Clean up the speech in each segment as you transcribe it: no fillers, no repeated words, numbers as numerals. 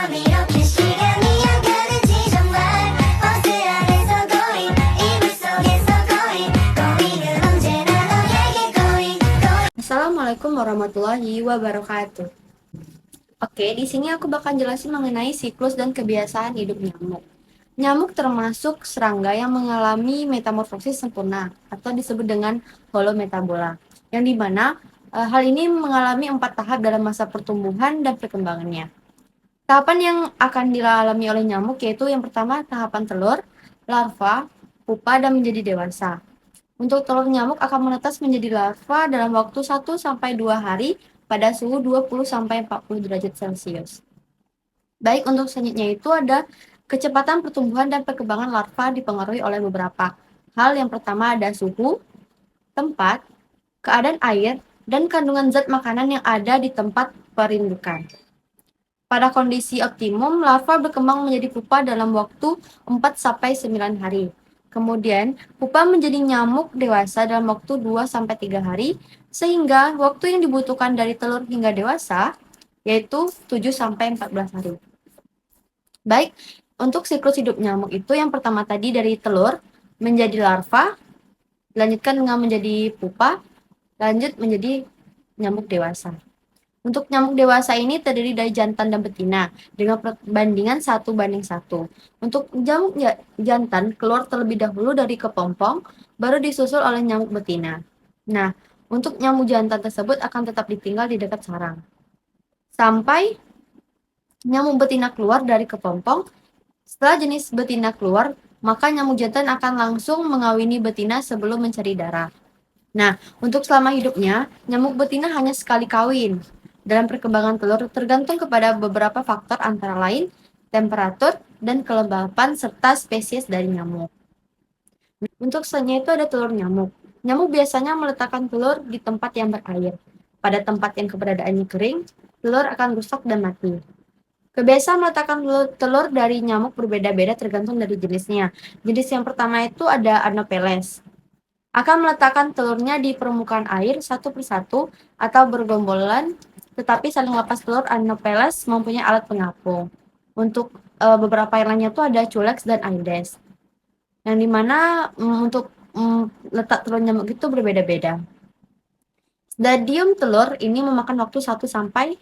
밤 이렇게 시간이 안 가는지 정말 버스 안에서 going 이불 속에서 going 은 언제나 너에게 going. Assalamualaikum warahmatullahi wabarakatuh. Oke, di sini aku bakal jelasin mengenai siklus dan kebiasaan hidup nyamuk. Nyamuk termasuk serangga yang mengalami metamorfosis sempurna atau disebut dengan holometabola, yang dimana hal ini mengalami 4 tahap dalam masa pertumbuhan dan perkembangannya. Tahapan yang akan dialami oleh nyamuk yaitu yang pertama tahapan telur, larva, pupa, dan menjadi dewasa. Untuk telur nyamuk akan menetas menjadi larva dalam waktu 1-2 hari pada suhu 20-40 derajat Celcius. Baik, untuk selanjutnya itu ada kecepatan pertumbuhan dan perkembangan larva dipengaruhi oleh beberapa hal. Yang pertama ada suhu, tempat, keadaan air, dan kandungan zat makanan yang ada di tempat perindukan. Pada kondisi optimum, larva berkembang menjadi pupa dalam waktu 4-9 hari. Kemudian, pupa menjadi nyamuk dewasa dalam waktu 2-3 hari, sehingga waktu yang dibutuhkan dari telur hingga dewasa yaitu 7-14 hari. Baik, untuk siklus hidup nyamuk itu yang pertama tadi dari telur menjadi larva, dilanjutkan dengan menjadi pupa, lanjut menjadi nyamuk dewasa. Untuk nyamuk dewasa ini terdiri dari jantan dan betina dengan perbandingan 1:1. Untuk nyamuk jantan keluar terlebih dahulu dari kepompong, baru disusul oleh nyamuk betina. Nah, untuk nyamuk jantan tersebut akan tetap ditinggal di dekat sarang. Sampai nyamuk betina keluar dari kepompong, setelah jenis betina keluar, maka nyamuk jantan akan langsung mengawini betina sebelum mencari darah. Nah, untuk selama hidupnya, nyamuk betina hanya sekali kawin. Dalam perkembangan telur tergantung kepada beberapa faktor antara lain temperatur dan kelembapan serta spesies dari nyamuk. Untuk selanjutnya itu ada telur nyamuk. Nyamuk biasanya meletakkan telur di tempat yang berair. Pada tempat yang keberadaannya kering, telur akan rusak dan mati. Kebiasaan meletakkan telur dari nyamuk berbeda-beda tergantung dari jenisnya. Jenis yang pertama itu ada Anopheles. Akan meletakkan telurnya di permukaan air satu persatu atau bergombolan, tetapi saling lepas telur. Anopheles mempunyai alat pengapung. Untuk beberapa yang lainnya itu ada Culex dan Aedes, yang dimana untuk letak telur nyamuk itu berbeda-beda. Stadium telur ini memakan waktu 1-2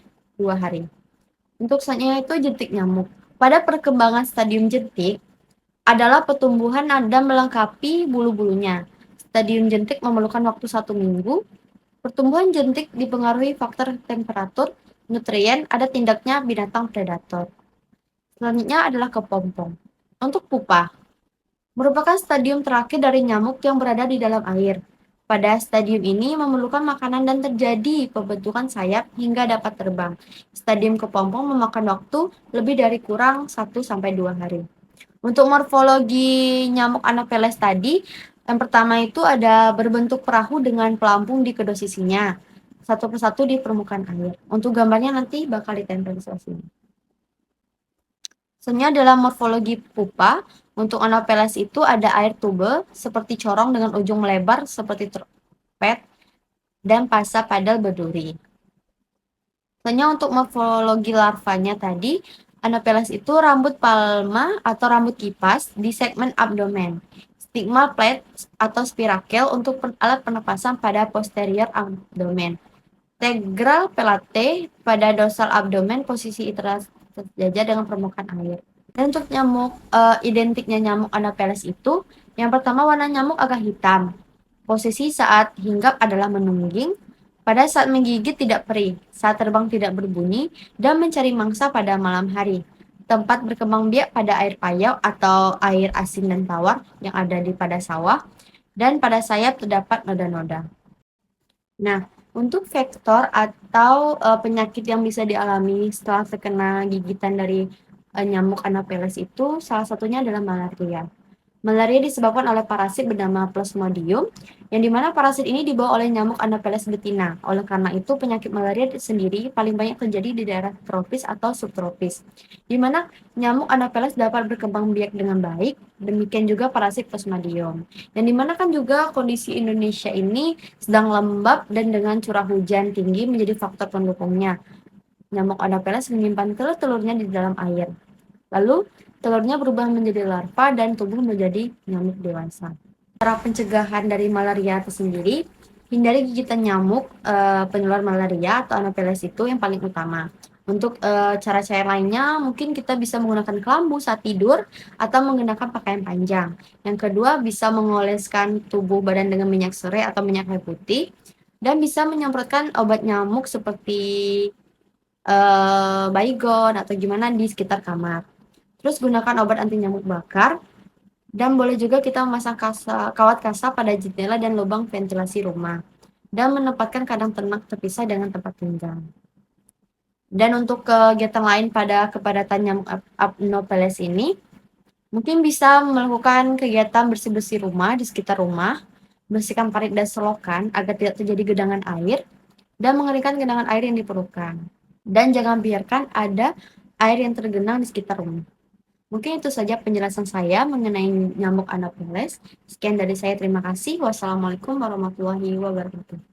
hari. Untuk selanjutnya itu jentik nyamuk. Pada perkembangan stadium jentik adalah pertumbuhan dan melengkapi bulu-bulunya. Stadium jentik memerlukan waktu 1 minggu. Pertumbuhan jentik dipengaruhi faktor temperatur, nutrien, ada tindaknya binatang predator. Selanjutnya adalah kepompong. Untuk pupa, merupakan stadium terakhir dari nyamuk yang berada di dalam air. Pada stadium ini memerlukan makanan dan terjadi pembentukan sayap hingga dapat terbang. Stadium kepompong memakan waktu lebih dari kurang 1-2 hari. Untuk morfologi nyamuk Anopheles tadi, yang pertama itu ada berbentuk perahu dengan pelampung di kedua sisinya, satu persatu di permukaan air. Untuk gambarnya nanti bakal ditempel di sini. Selanjutnya adalah morfologi pupa. Untuk Anopheles itu ada air tube seperti corong dengan ujung melebar seperti trompet dan pasa padal berduri. Selanjutnya untuk morfologi larvanya tadi, Anopheles itu rambut palma atau rambut kipas di segmen abdomen, stigma plate atau spirakel untuk alat pernapasan pada posterior abdomen, tegral pelate pada dorsal abdomen, posisi terjajar dengan permukaan air. Dan untuk nyamuk identiknya nyamuk Anopheles itu, yang pertama warna nyamuk agak hitam. Posisi saat hinggap adalah menungging. Pada saat menggigit tidak perih, saat terbang tidak berbunyi, dan mencari mangsa pada malam hari. Tempat berkembang biak pada air payau atau air asin dan tawar yang ada di pada sawah, dan pada sayap terdapat noda-noda. Nah, untuk faktor atau penyakit yang bisa dialami setelah terkena gigitan dari nyamuk Anopheles itu salah satunya adalah malaria. Malaria disebabkan oleh parasit bernama Plasmodium, yang dimana parasit ini dibawa oleh nyamuk Anopheles betina. Oleh karena itu, penyakit malaria sendiri paling banyak terjadi di daerah tropis atau subtropis, dimana nyamuk Anopheles dapat berkembang biak dengan baik, demikian juga parasit Plasmodium. Yang dimana kan juga kondisi Indonesia ini sedang lembab dan dengan curah hujan tinggi menjadi faktor pendukungnya. Nyamuk Anopheles menyimpan telur-telurnya di dalam air. Lalu, telurnya berubah menjadi larva dan tumbuh menjadi nyamuk dewasa. Cara pencegahan dari malaria itu sendiri, hindari gigitan nyamuk penular malaria atau Anopheles itu yang paling utama. Untuk cara-cara lainnya, mungkin kita bisa menggunakan kelambu saat tidur atau menggunakan pakaian panjang. Yang kedua, bisa mengoleskan tubuh badan dengan minyak serai atau minyak kayu putih, dan bisa menyemprotkan obat nyamuk seperti Baygon atau gimana di sekitar kamar. Terus gunakan obat anti nyamuk bakar, dan boleh juga kita memasang kawat kasa pada jendela dan lubang ventilasi rumah, dan menempatkan kandang ternak terpisah dengan tempat tinggal. Dan untuk kegiatan lain pada kepadatan nyamuk Anopheles ini, mungkin bisa melakukan kegiatan bersih-bersih rumah di sekitar rumah, bersihkan parit dan selokan agar tidak terjadi gedangan air, dan mengeringkan genangan air yang diperlukan. Dan jangan biarkan ada air yang tergenang di sekitar rumah. Mungkin itu saja penjelasan saya mengenai nyamuk Anopheles. Sekian dari saya, terima kasih. Wassalamualaikum warahmatullahi wabarakatuh.